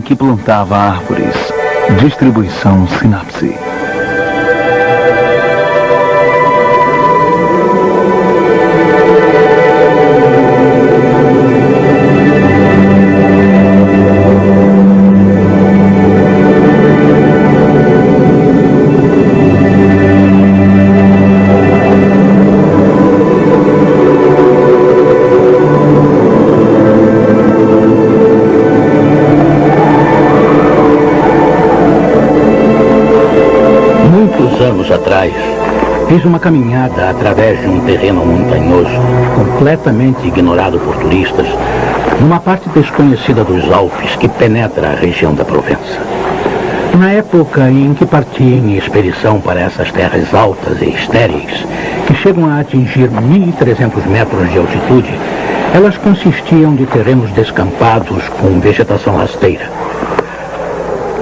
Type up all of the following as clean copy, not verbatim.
que plantava árvores. Distribuição Sinapse. Anos atrás, fiz uma caminhada através de um terreno montanhoso, completamente ignorado por turistas, numa parte desconhecida dos Alpes que penetra a região da Provença. Na época em que parti em expedição para essas terras altas e estéreis, que chegam a atingir 1.300 metros de altitude, elas consistiam de terrenos descampados com vegetação rasteira.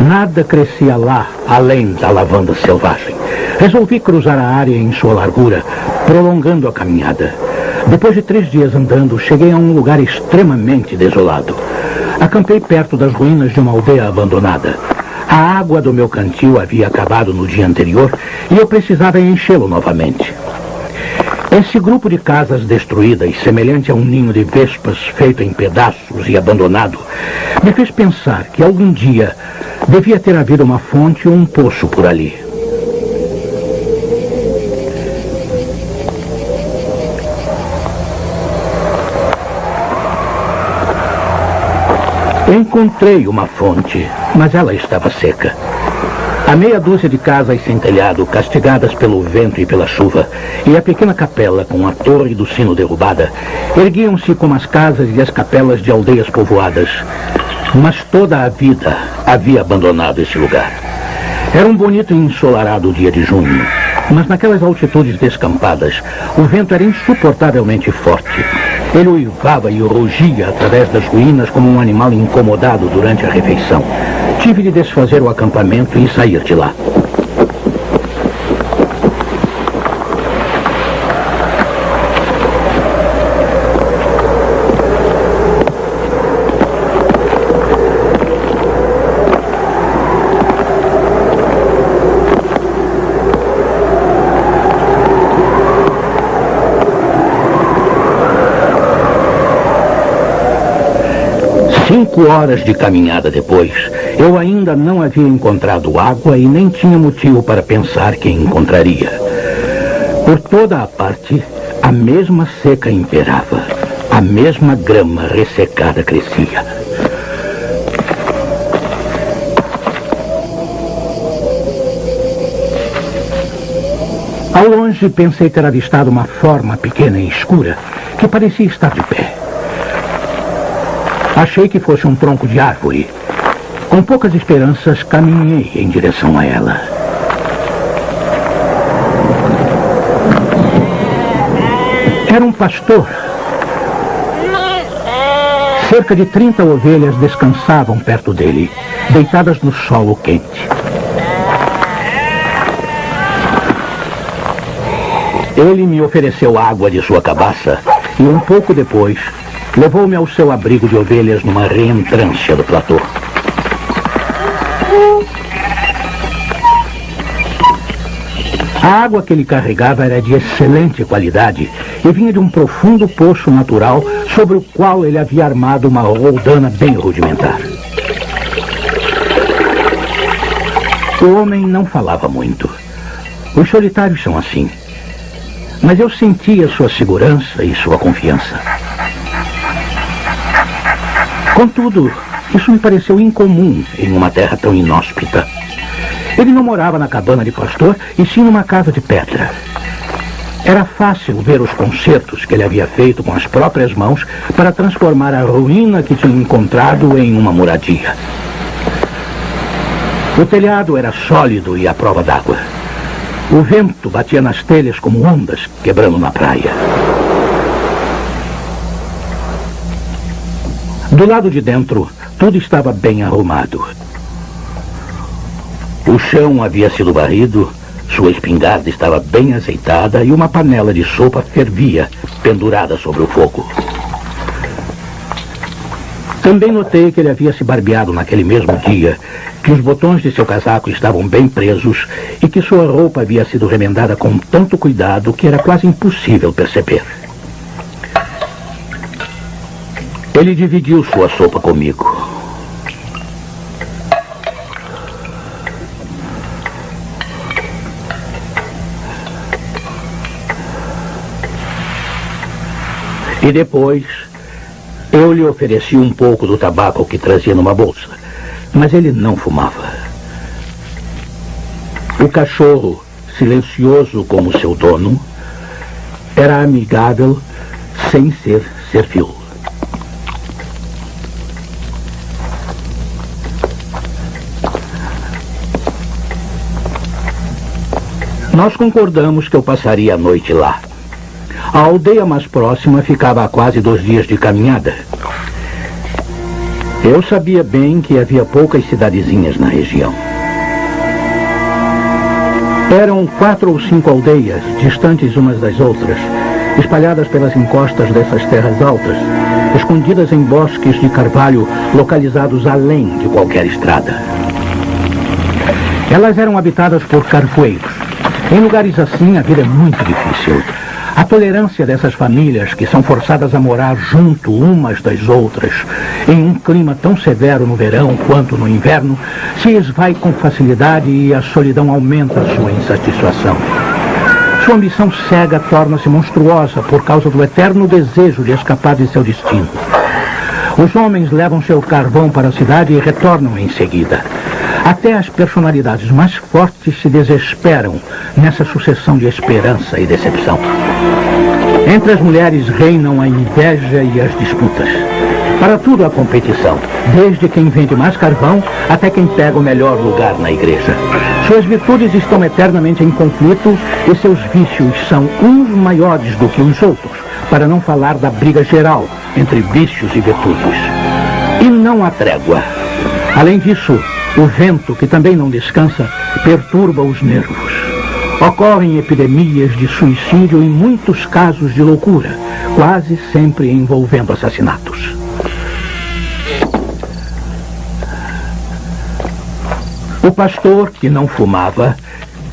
Nada crescia lá, além da lavanda selvagem. Resolvi cruzar a área em sua largura, prolongando a caminhada. Depois de 3 dias andando, cheguei a um lugar extremamente desolado. Acampei perto das ruínas de uma aldeia abandonada. A água do meu cantil havia acabado no dia anterior e eu precisava enchê-lo novamente. Esse grupo de casas destruídas, semelhante a um ninho de vespas feito em pedaços e abandonado, me fez pensar que algum dia devia ter havido uma fonte ou um poço por ali. Encontrei uma fonte, mas ela estava seca. A meia dúzia de casas sem telhado, castigadas pelo vento e pela chuva, e a pequena capela com a torre do sino derrubada, erguiam-se como as casas e as capelas de aldeias povoadas. Mas toda a vida havia abandonado esse lugar. Era um bonito e ensolarado dia de junho, mas naquelas altitudes descampadas, o vento era insuportavelmente forte. Ele uivava e rugia através das ruínas como um animal incomodado durante a refeição. Tive de desfazer o acampamento e sair de lá. Cinco horas de caminhada depois, eu ainda não havia encontrado água e nem tinha motivo para pensar que encontraria. Por toda a parte, a mesma seca imperava. A mesma grama ressecada crescia. Ao longe, pensei ter avistado uma forma pequena e escura que parecia estar de pé. Achei que fosse um tronco de árvore. Com poucas esperanças, caminhei em direção a ela. Era um pastor. Cerca de 30 ovelhas descansavam perto dele, deitadas no solo quente. Ele me ofereceu água de sua cabaça e um pouco depois levou-me ao seu abrigo de ovelhas numa reentrância do platô. A água que ele carregava era de excelente qualidade e vinha de um profundo poço natural sobre o qual ele havia armado uma roldana bem rudimentar. O homem não falava muito. Os solitários são assim. Mas eu sentia sua segurança e sua confiança. Contudo, isso me pareceu incomum em uma terra tão inóspita. Ele não morava na cabana de pastor, e sim numa casa de pedra. Era fácil ver os concertos que ele havia feito com as próprias mãos para transformar a ruína que tinha encontrado em uma moradia. O telhado era sólido e à prova d'água. O vento batia nas telhas como ondas quebrando na praia. Do lado de dentro, tudo estava bem arrumado. O chão havia sido varrido, sua espingarda estava bem azeitada e uma panela de sopa fervia, pendurada sobre o fogo. Também notei que ele havia se barbeado naquele mesmo dia, que os botões de seu casaco estavam bem presos e que sua roupa havia sido remendada com tanto cuidado que era quase impossível perceber. Ele dividiu sua sopa comigo. E depois, eu lhe ofereci um pouco do tabaco que trazia numa bolsa, mas ele não fumava. O cachorro, silencioso como seu dono, era amigável sem ser servil. Nós concordamos que eu passaria a noite lá. A aldeia mais próxima ficava a quase 2 dias de caminhada. Eu sabia bem que havia poucas cidadezinhas na região. Eram 4 ou 5 aldeias, distantes umas das outras, espalhadas pelas encostas dessas terras altas, escondidas em bosques de carvalho localizados além de qualquer estrada. Elas eram habitadas por carvoeiros. Em lugares assim, a vida é muito difícil. A tolerância dessas famílias, que são forçadas a morar junto umas das outras, em um clima tão severo no verão quanto no inverno, se esvai com facilidade e a solidão aumenta a sua insatisfação. Sua ambição cega torna-se monstruosa por causa do eterno desejo de escapar de seu destino. Os homens levam seu carvão para a cidade e retornam em seguida. Até as personalidades mais fortes se desesperam nessa sucessão de esperança e decepção. Entre as mulheres reinam a inveja e as disputas. Para tudo há competição, desde quem vende mais carvão até quem pega o melhor lugar na igreja. Suas virtudes estão eternamente em conflito e seus vícios são uns maiores do que os outros, para não falar da briga geral entre vícios e virtudes. E não há trégua. Além disso, o vento, que também não descansa, perturba os nervos. Ocorrem epidemias de suicídio e muitos casos de loucura, quase sempre envolvendo assassinatos. O pastor, que não fumava,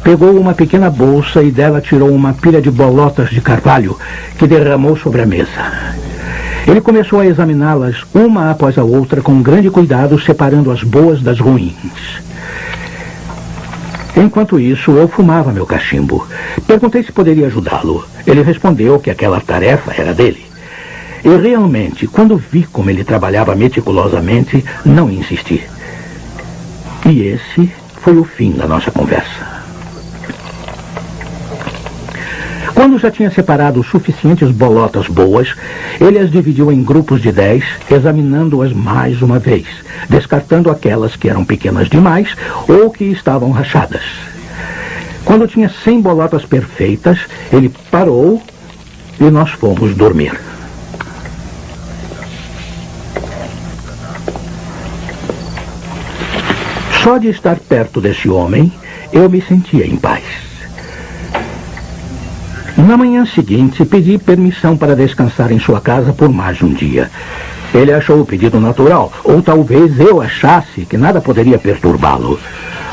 pegou uma pequena bolsa e dela tirou uma pilha de bolotas de carvalho que derramou sobre a mesa. Ele começou a examiná-las uma após a outra com grande cuidado, separando as boas das ruins. Enquanto isso, eu fumava meu cachimbo. Perguntei se poderia ajudá-lo. Ele respondeu que aquela tarefa era dele. E realmente, quando vi como ele trabalhava meticulosamente, não insisti. E esse foi o fim da nossa conversa. Quando já tinha separado suficientes bolotas boas, ele as dividiu em grupos de 10, examinando-as mais uma vez, descartando aquelas que eram pequenas demais ou que estavam rachadas. Quando tinha 100 bolotas perfeitas, ele parou e nós fomos dormir. Só de estar perto desse homem, eu me sentia em paz. Na manhã seguinte, pedi permissão para descansar em sua casa por mais de um dia. Ele achou o pedido natural, ou talvez eu achasse que nada poderia perturbá-lo.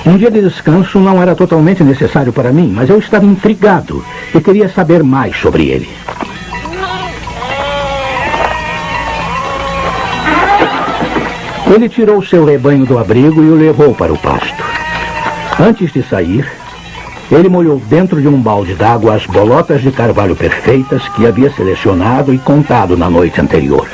Um dia de descanso não era totalmente necessário para mim, mas eu estava intrigado e queria saber mais sobre ele. Ele tirou seu rebanho do abrigo e o levou para o pasto. Antes de sair, ele molhou dentro de um balde d'água as bolotas de carvalho perfeitas que havia selecionado e contado na noite anterior.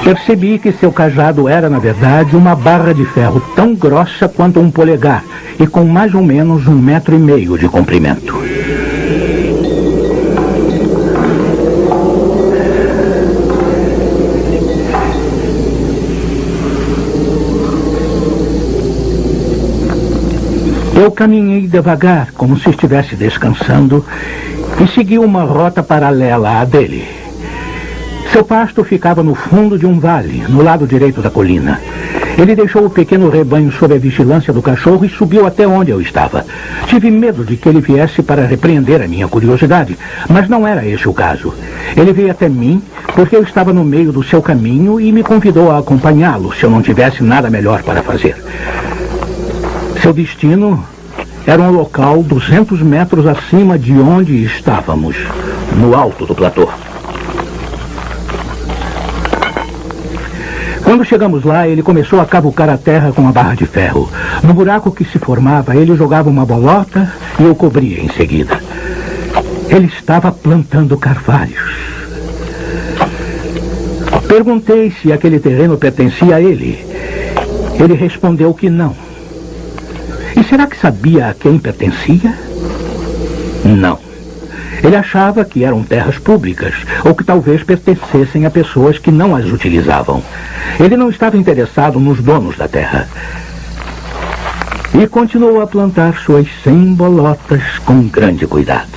Percebi que seu cajado era, na verdade, uma barra de ferro tão grossa quanto um polegar e com mais ou menos 1,5 metros de comprimento. Eu caminhei devagar, como se estivesse descansando, e segui uma rota paralela à dele. Seu pasto ficava no fundo de um vale, no lado direito da colina. Ele deixou o pequeno rebanho sob a vigilância do cachorro e subiu até onde eu estava. Tive medo de que ele viesse para repreender a minha curiosidade, mas não era esse o caso. Ele veio até mim porque eu estava no meio do seu caminho e me convidou a acompanhá-lo se eu não tivesse nada melhor para fazer. Seu destino era um local 200 metros acima de onde estávamos, no alto do platô. Quando chegamos lá, ele começou a cavucar a terra com uma barra de ferro. No buraco que se formava, ele jogava uma bolota e eu cobria em seguida. Ele estava plantando carvalhos. Perguntei se aquele terreno pertencia a ele. Ele respondeu que não. E será que sabia a quem pertencia? Não. Ele achava que eram terras públicas, ou que talvez pertencessem a pessoas que não as utilizavam. Ele não estava interessado nos donos da terra. E continuou a plantar suas 100 bolotas com grande cuidado.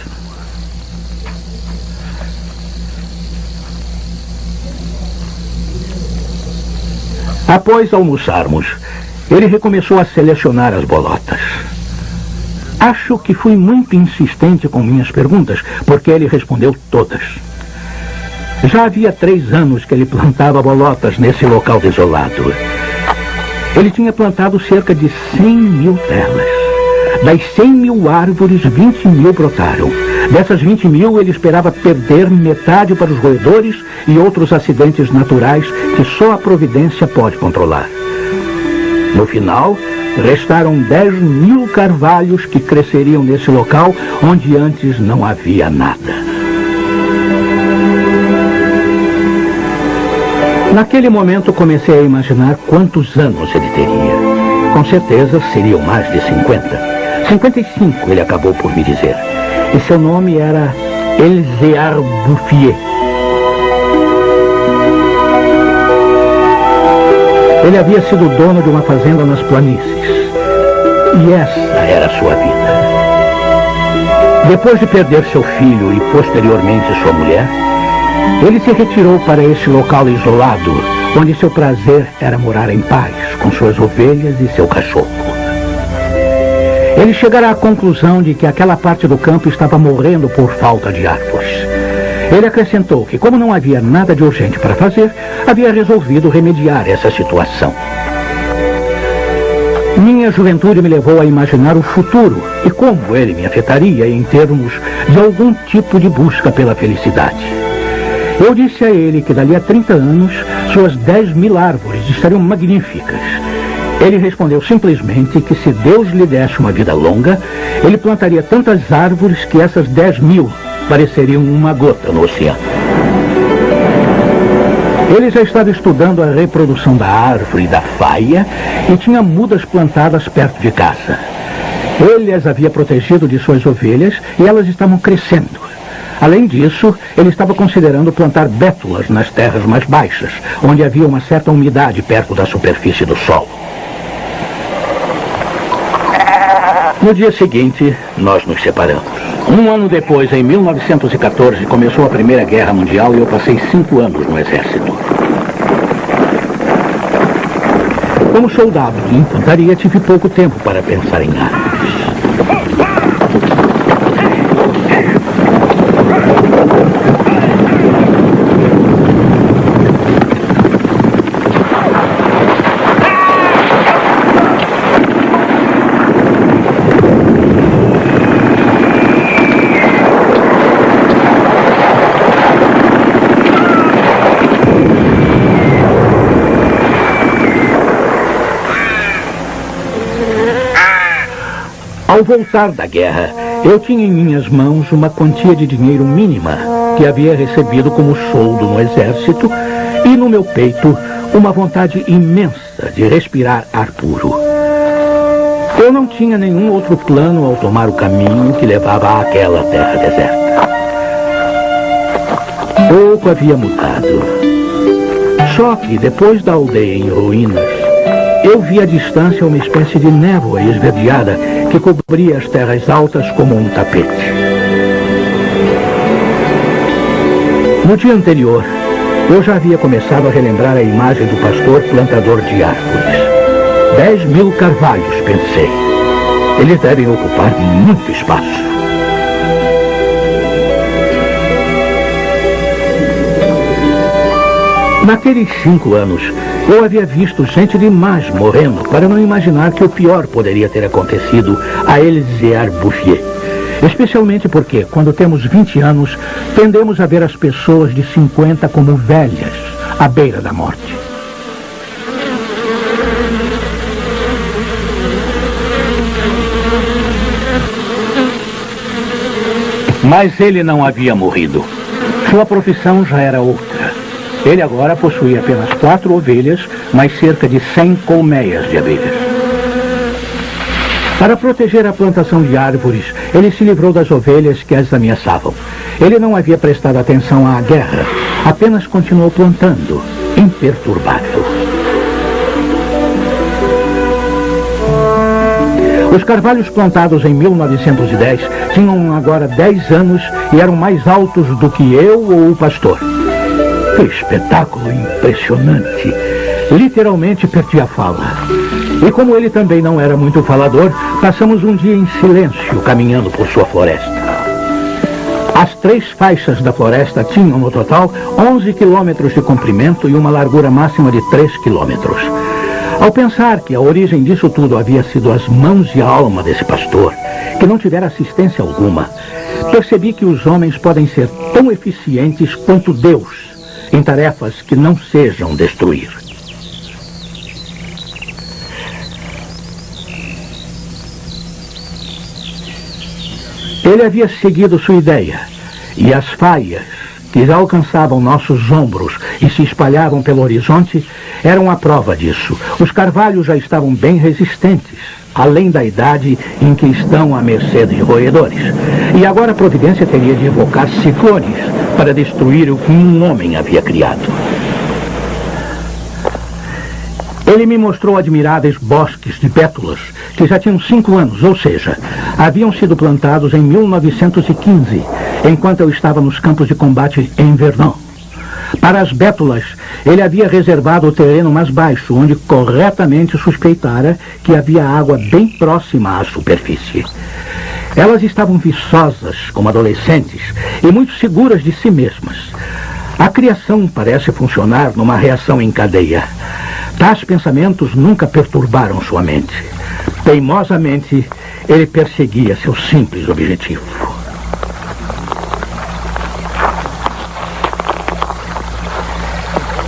Após almoçarmos, ele recomeçou a selecionar as bolotas. Acho que fui muito insistente com minhas perguntas, porque ele respondeu todas. Já havia 3 anos que ele plantava bolotas nesse local desolado. Ele tinha plantado cerca de 100.000 delas. Das 100.000 árvores, 20.000 brotaram. Dessas 20.000, ele esperava perder metade para os roedores e outros acidentes naturais que só a providência pode controlar. No final, restaram 10.000 carvalhos que cresceriam nesse local onde antes não havia nada. Naquele momento comecei a imaginar quantos anos ele teria. Com certeza seriam mais de 50. 55 ele acabou por me dizer. E seu nome era Elzéar Bouffier. Ele havia sido dono de uma fazenda nas planícies. E essa era a sua vida. Depois de perder seu filho e posteriormente sua mulher, ele se retirou para esse local isolado, onde seu prazer era morar em paz com suas ovelhas e seu cachorro. Ele chegara à conclusão de que aquela parte do campo estava morrendo por falta de árvores. Ele acrescentou que, como não havia nada de urgente para fazer, havia resolvido remediar essa situação. Minha juventude me levou a imaginar o futuro e como ele me afetaria em termos de algum tipo de busca pela felicidade. Eu disse a ele que dali a 30 anos, suas 10.000 árvores estariam magníficas. Ele respondeu simplesmente que se Deus lhe desse uma vida longa, ele plantaria tantas árvores que essas 10.000 pareceriam uma gota no oceano. Ele já estava estudando a reprodução da árvore e da faia e tinha mudas plantadas perto de casa. Ele as havia protegido de suas ovelhas e elas estavam crescendo. Além disso, ele estava considerando plantar bétulas nas terras mais baixas, onde havia uma certa umidade perto da superfície do solo. No dia seguinte, nós nos separamos. Um ano depois, em 1914, começou a Primeira Guerra Mundial e eu passei 5 anos no exército. Como soldado de infantaria, tive pouco tempo para pensar em armas. Ao voltar da guerra, eu tinha em minhas mãos uma quantia de dinheiro mínima que havia recebido como soldo no exército e no meu peito uma vontade imensa de respirar ar puro. Eu não tinha nenhum outro plano ao tomar o caminho que levava àquela terra deserta. Pouco havia mudado. Só que depois da aldeia em ruínas, eu vi à distância uma espécie de névoa esverdeada que cobria as terras altas como um tapete. No dia anterior, eu já havia começado a relembrar a imagem do pastor plantador de árvores. 10.000 carvalhos, pensei. Eles devem ocupar muito espaço. Naqueles 5 anos, eu havia visto gente demais morrendo para não imaginar que o pior poderia ter acontecido a Elzéar Bouffier. Especialmente porque, quando temos 20 anos, tendemos a ver as pessoas de 50 como velhas, à beira da morte. Mas ele não havia morrido. Sua profissão já era outra. Ele agora possuía apenas 4 ovelhas, mais cerca de 100 colmeias de abelhas. Para proteger a plantação de árvores, ele se livrou das ovelhas que as ameaçavam. Ele não havia prestado atenção à guerra, apenas continuou plantando, imperturbável. Os carvalhos plantados em 1910 tinham agora 10 anos e eram mais altos do que eu ou o pastor. Que espetáculo impressionante! Literalmente perdi a fala. E como ele também não era muito falador, passamos um dia em silêncio caminhando por sua floresta. As 3 faixas da floresta tinham, no total, 11 quilômetros de comprimento e uma largura máxima de 3 quilômetros. Ao pensar que a origem disso tudo havia sido as mãos e a alma desse pastor, que não tivera assistência alguma, percebi que os homens podem ser tão eficientes quanto Deus em tarefas que não sejam destruir. Ele havia seguido sua ideia, e as faias que já alcançavam nossos ombros e se espalhavam pelo horizonte eram a prova disso. Os carvalhos já estavam bem resistentes, além da idade em que estão à mercê de roedores. E agora a providência teria de invocar ciclones para destruir o que um homem havia criado. Ele me mostrou admiráveis bosques de bétulas que já tinham 5 anos, ou seja, haviam sido plantados em 1915, enquanto eu estava nos campos de combate em Verdun. Para as bétulas, ele havia reservado o terreno mais baixo, onde corretamente suspeitara que havia água bem próxima à superfície. Elas estavam viçosas, como adolescentes, e muito seguras de si mesmas. A criação parece funcionar numa reação em cadeia. Tais pensamentos nunca perturbaram sua mente. Teimosamente, ele perseguia seu simples objetivo.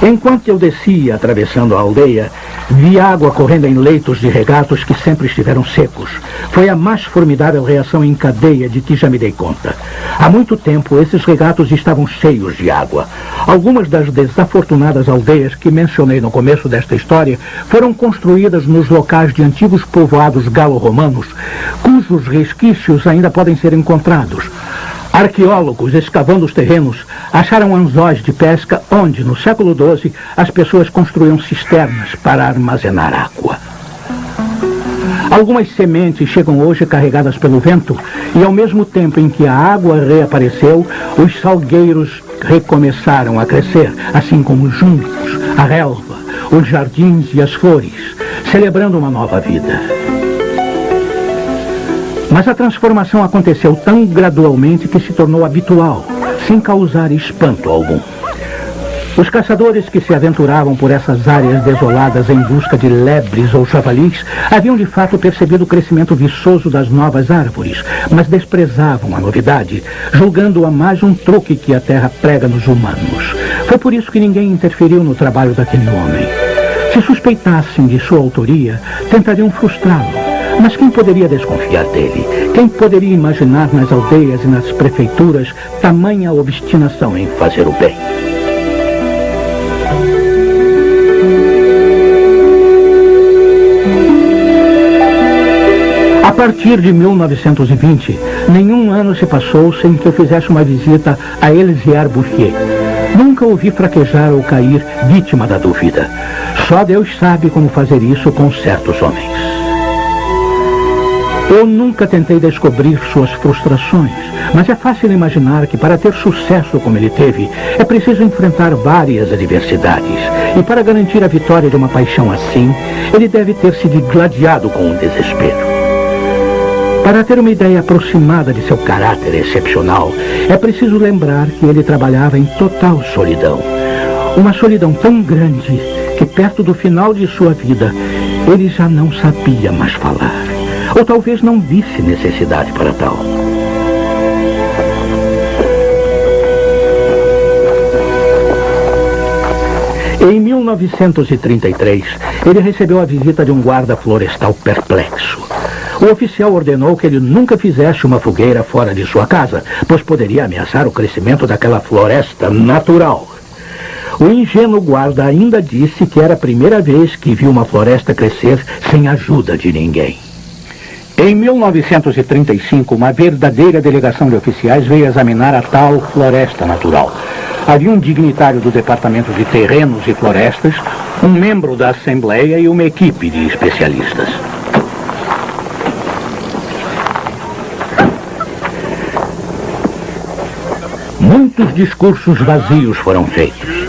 Enquanto eu descia atravessando a aldeia, vi água correndo em leitos de regatos que sempre estiveram secos. Foi a mais formidável reação em cadeia de que já me dei conta. Há muito tempo, esses regatos estavam cheios de água. Algumas das desafortunadas aldeias que mencionei no começo desta história foram construídas nos locais de antigos povoados galo-romanos, cujos resquícios ainda podem ser encontrados. Arqueólogos, escavando os terrenos, acharam anzóis de pesca onde, no século XII, as pessoas construíam cisternas para armazenar água. Algumas sementes chegam hoje carregadas pelo vento e, ao mesmo tempo em que a água reapareceu, os salgueiros recomeçaram a crescer, assim como os juncos, a relva, os jardins e as flores, celebrando uma nova vida. Mas a transformação aconteceu tão gradualmente que se tornou habitual, sem causar espanto algum. Os caçadores que se aventuravam por essas áreas desoladas em busca de lebres ou javalis haviam de fato percebido o crescimento viçoso das novas árvores, mas desprezavam a novidade, julgando-a mais um truque que a terra prega nos humanos. Foi por isso que ninguém interferiu no trabalho daquele homem. Se suspeitassem de sua autoria, tentariam frustrá-lo. Mas quem poderia desconfiar dele? Quem poderia imaginar nas aldeias e nas prefeituras tamanha obstinação em fazer o bem? A partir de 1920, nenhum ano se passou sem que eu fizesse uma visita a Elzéar Bouffier. Nunca o vi fraquejar ou cair vítima da dúvida. Só Deus sabe como fazer isso com certos homens. Eu nunca tentei descobrir suas frustrações, mas é fácil imaginar que para ter sucesso como ele teve, é preciso enfrentar várias adversidades. E para garantir a vitória de uma paixão assim, ele deve ter se digladiado com o desespero. Para ter uma ideia aproximada de seu caráter excepcional, é preciso lembrar que ele trabalhava em total solidão. Uma solidão tão grande que perto do final de sua vida, ele já não sabia mais falar. Ou talvez não visse necessidade para tal. Em 1933, ele recebeu a visita de um guarda florestal perplexo. O oficial ordenou que ele nunca fizesse uma fogueira fora de sua casa, pois poderia ameaçar o crescimento daquela floresta natural. O ingênuo guarda ainda disse que era a primeira vez que viu uma floresta crescer sem ajuda de ninguém. Em 1935, uma verdadeira delegação de oficiais veio examinar a tal floresta natural. Havia um dignitário do Departamento de Terrenos e Florestas, um membro da Assembleia e uma equipe de especialistas. Muitos discursos vazios foram feitos.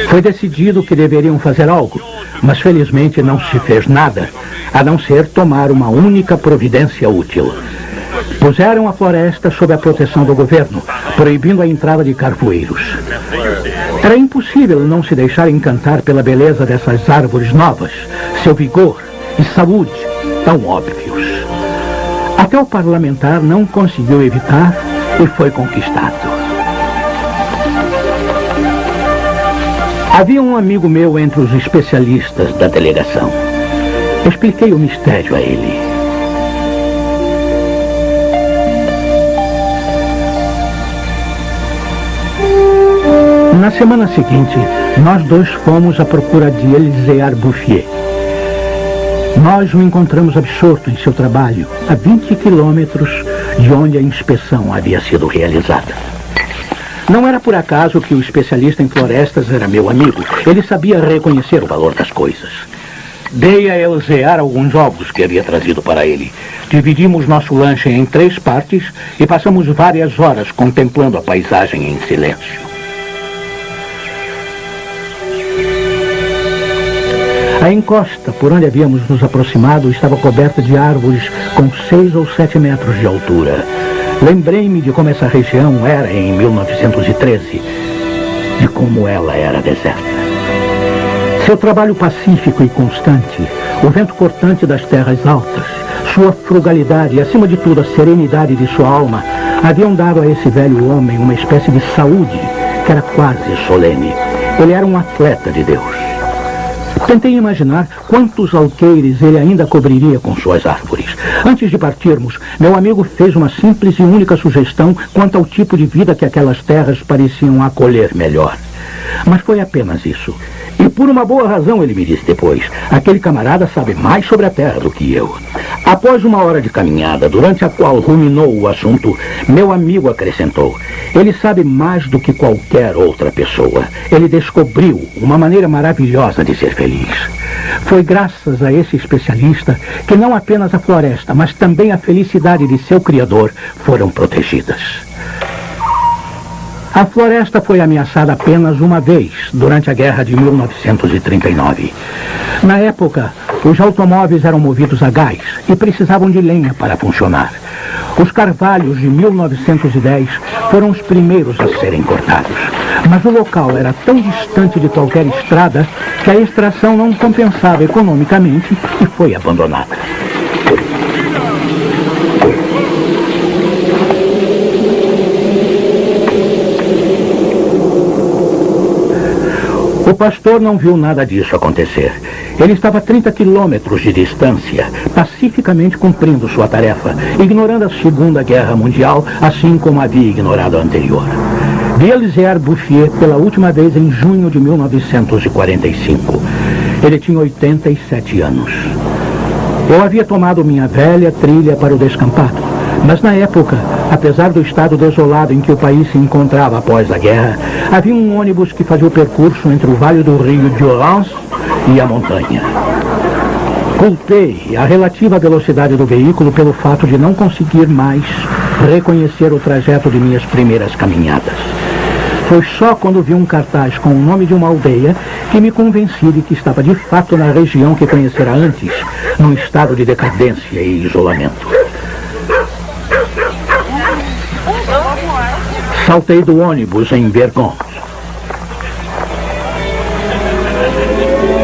Foi decidido que deveriam fazer algo, mas felizmente não se fez nada, a não ser tomar uma única providência útil. Puseram a floresta sob a proteção do governo, proibindo a entrada de carvoeiros. Era impossível não se deixar encantar pela beleza dessas árvores novas, seu vigor e saúde tão óbvios. Até o parlamentar não conseguiu evitar e foi conquistado. Havia um amigo meu entre os especialistas da delegação. Expliquei o mistério a ele. Na semana seguinte, nós dois fomos à procura de Elisée Bouffier. Nós o encontramos absorto em seu trabalho, a 20 quilômetros de onde a inspeção havia sido realizada. Não era por acaso que o especialista em florestas era meu amigo. Ele sabia reconhecer o valor das coisas. Dei a Elisée alguns ovos que havia trazido para ele. Dividimos nosso lanche em 3 partes e passamos várias horas contemplando a paisagem em silêncio. A encosta por onde havíamos nos aproximado estava coberta de árvores com 6 ou 7 metros de altura. Lembrei-me de como essa região era em 1913, de como ela era deserta. Seu trabalho pacífico e constante, o vento cortante das terras altas, sua frugalidade e, acima de tudo, a serenidade de sua alma, haviam dado a esse velho homem uma espécie de saúde que era quase solene. Ele era um atleta de Deus. Tentei imaginar quantos alqueires ele ainda cobriria com suas árvores. Antes de partirmos, meu amigo fez uma simples e única sugestão quanto ao tipo de vida que aquelas terras pareciam acolher melhor. Mas foi apenas isso. E por uma boa razão, ele me disse depois, aquele camarada sabe mais sobre a terra do que eu. Após uma hora de caminhada, durante a qual ruminou o assunto, meu amigo acrescentou, ele sabe mais do que qualquer outra pessoa. Ele descobriu uma maneira maravilhosa de ser feliz. Foi graças a esse especialista que não apenas a floresta, mas também a felicidade de seu criador foram protegidas. A floresta foi ameaçada apenas uma vez, durante a guerra de 1939. Na época, os automóveis eram movidos a gás e precisavam de lenha para funcionar. Os carvalhos de 1910 foram os primeiros a serem cortados. Mas o local era tão distante de qualquer estrada que a extração não compensava economicamente e foi abandonada. O pastor não viu nada disso acontecer. Ele estava a 30 quilômetros de distância, pacificamente cumprindo sua tarefa, ignorando a Segunda Guerra Mundial, assim como havia ignorado a anterior. Vi Elisée Bouffier pela última vez em junho de 1945. Ele tinha 87 anos. Eu havia tomado minha velha trilha para o descampado. Mas na época, apesar do estado desolado em que o país se encontrava após a guerra, havia um ônibus que fazia o percurso entre o Vale do Rio Durance e a montanha. Culpei a relativa velocidade do veículo pelo fato de não conseguir mais reconhecer o trajeto de minhas primeiras caminhadas. Foi só quando vi um cartaz com o nome de uma aldeia que me convenci de que estava de fato na região que conhecera antes, num estado de decadência e isolamento. Saltei do ônibus em Vergon.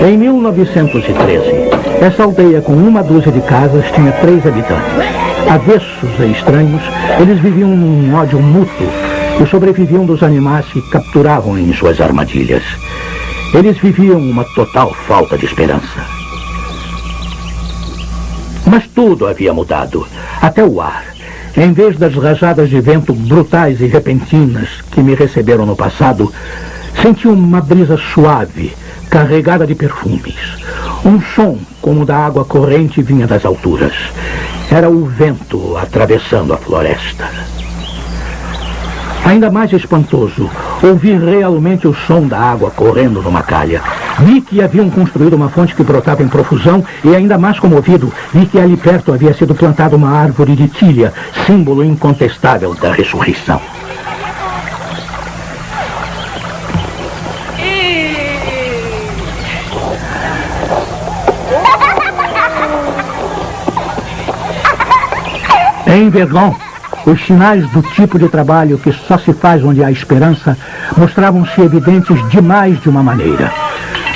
Em 1913, essa aldeia com uma dúzia de casas tinha 3 habitantes. Avessos e estranhos, eles viviam num ódio mútuo e sobreviviam dos animais que capturavam em suas armadilhas. Eles viviam uma total falta de esperança. Mas tudo havia mudado, até o ar. Em vez das rajadas de vento brutais e repentinas que me receberam no passado, senti uma brisa suave, carregada de perfumes. Um som como da água corrente vinha das alturas. Era o vento atravessando a floresta. Ainda mais espantoso, ouvi realmente o som da água correndo numa calha. Vi que haviam construído uma fonte que brotava em profusão e, ainda mais comovido, vi que ali perto havia sido plantada uma árvore de tilha, símbolo incontestável da ressurreição. Em Vergon, os sinais do tipo de trabalho que só se faz onde há esperança mostravam-se evidentes demais de uma maneira.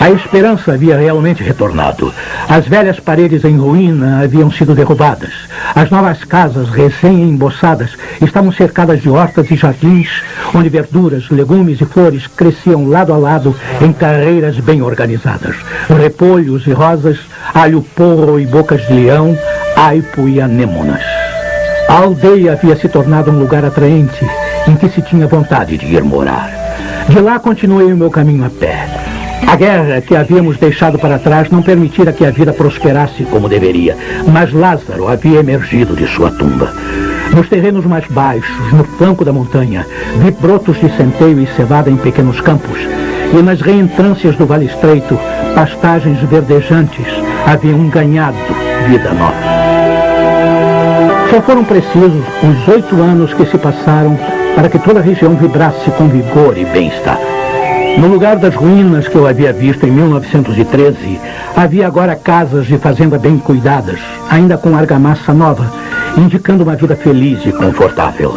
A esperança havia realmente retornado. As velhas paredes em ruína haviam sido derrubadas. As novas casas, recém-emboçadas, estavam cercadas de hortas e jardins, onde verduras, legumes e flores cresciam lado a lado em carreiras bem organizadas. Repolhos e rosas, alho porro e bocas de leão, aipo e anêmonas. A aldeia havia se tornado um lugar atraente, em que se tinha vontade de ir morar. De lá continuei o meu caminho a pé. A guerra que havíamos deixado para trás não permitira que a vida prosperasse como deveria, mas Lázaro havia emergido de sua tumba. Nos terrenos mais baixos, no flanco da montanha, vi brotos de centeio e cevada em pequenos campos, e nas reentrâncias do Vale Estreito, pastagens verdejantes haviam ganhado vida nova. Só foram precisos os 8 anos que se passaram para que toda a região vibrasse com vigor e bem-estar. No lugar das ruínas que eu havia visto em 1913, havia agora casas de fazenda bem cuidadas, ainda com argamassa nova, indicando uma vida feliz e confortável.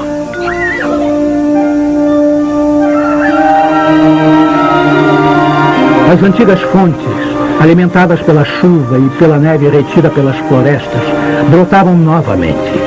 As antigas fontes, alimentadas pela chuva e pela neve retida pelas florestas, brotavam novamente.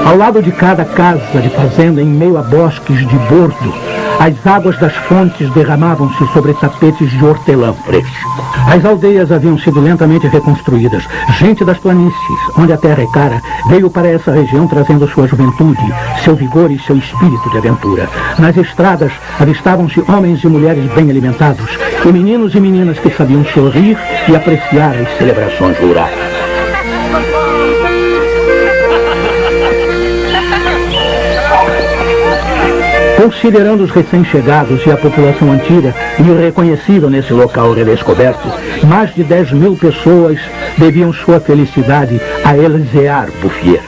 Ao lado de cada casa de fazenda, em meio a bosques de bordo, as águas das fontes derramavam-se sobre tapetes de hortelã fresco. As aldeias haviam sido lentamente reconstruídas. Gente das planícies, onde a terra é cara, veio para essa região trazendo sua juventude, seu vigor e seu espírito de aventura. Nas estradas avistavam-se homens e mulheres bem alimentados, e meninos e meninas que sabiam sorrir e apreciar as celebrações rurais. Considerando os recém-chegados e a população antiga irreconhecível nesse local redescoberto, mais de 10.000 pessoas deviam sua felicidade a Elzéar Bouffier.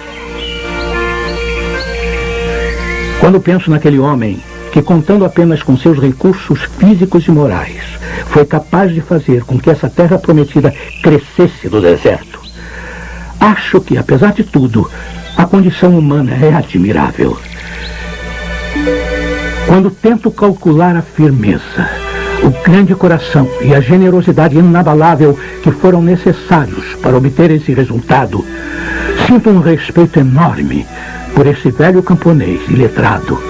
Quando penso naquele homem que, contando apenas com seus recursos físicos e morais, foi capaz de fazer com que essa terra prometida crescesse do deserto, acho que, apesar de tudo, a condição humana é admirável. Quando tento calcular a firmeza, o grande coração e a generosidade inabalável que foram necessários para obter esse resultado, sinto um respeito enorme por esse velho camponês iletrado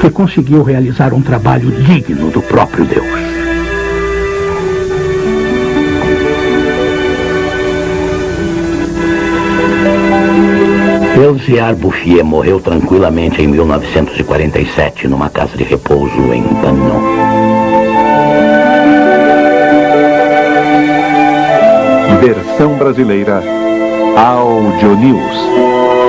que conseguiu realizar um trabalho digno do próprio Deus. Elzéar Bouffier morreu tranquilamente em 1947 numa casa de repouso em Bannon. Versão brasileira Audio News.